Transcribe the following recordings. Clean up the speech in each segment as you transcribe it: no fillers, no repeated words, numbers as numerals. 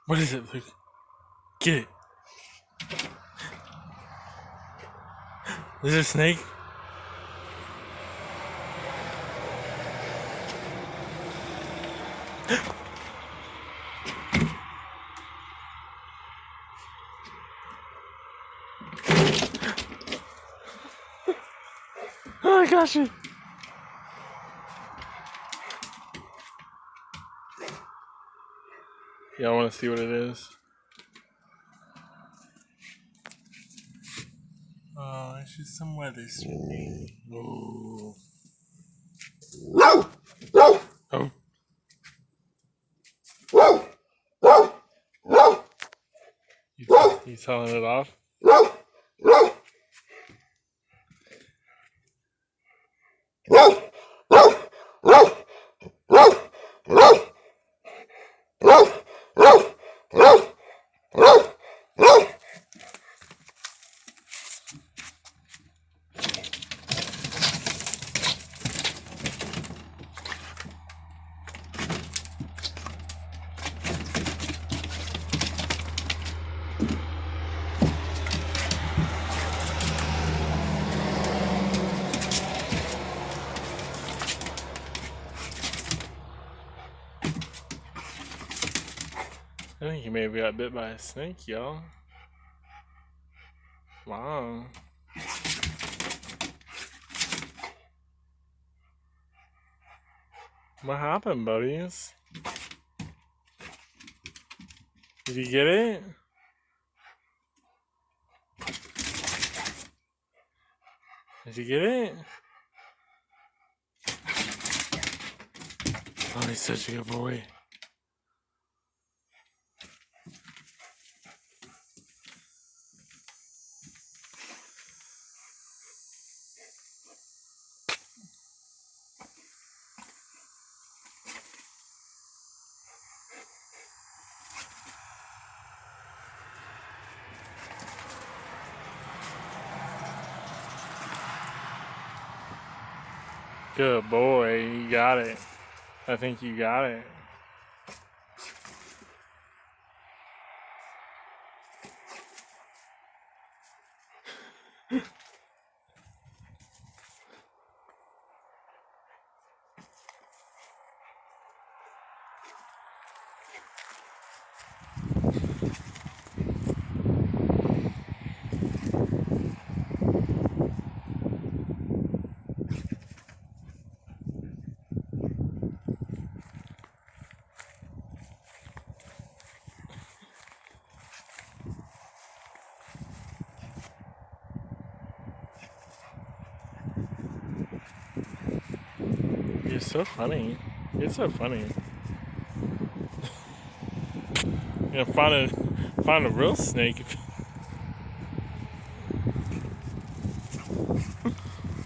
What is it, Luke? Get it. Is it a snake? Oh, I got you. Y'all want to see what it is? Oh, it's just some weather screen. Oh. Oh. You telling it off? I think he maybe got bit by a snake, y'all. Wow. What happened, buddies? Did you get it? Did you get it? Oh, he's such a good boy. Good boy, you got it. I think you got it. You're so funny. You're so funny. You're gonna find a real snake.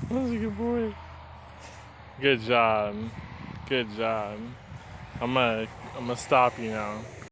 That's a good boy. Good job. Good job. I'm gonna stop you now.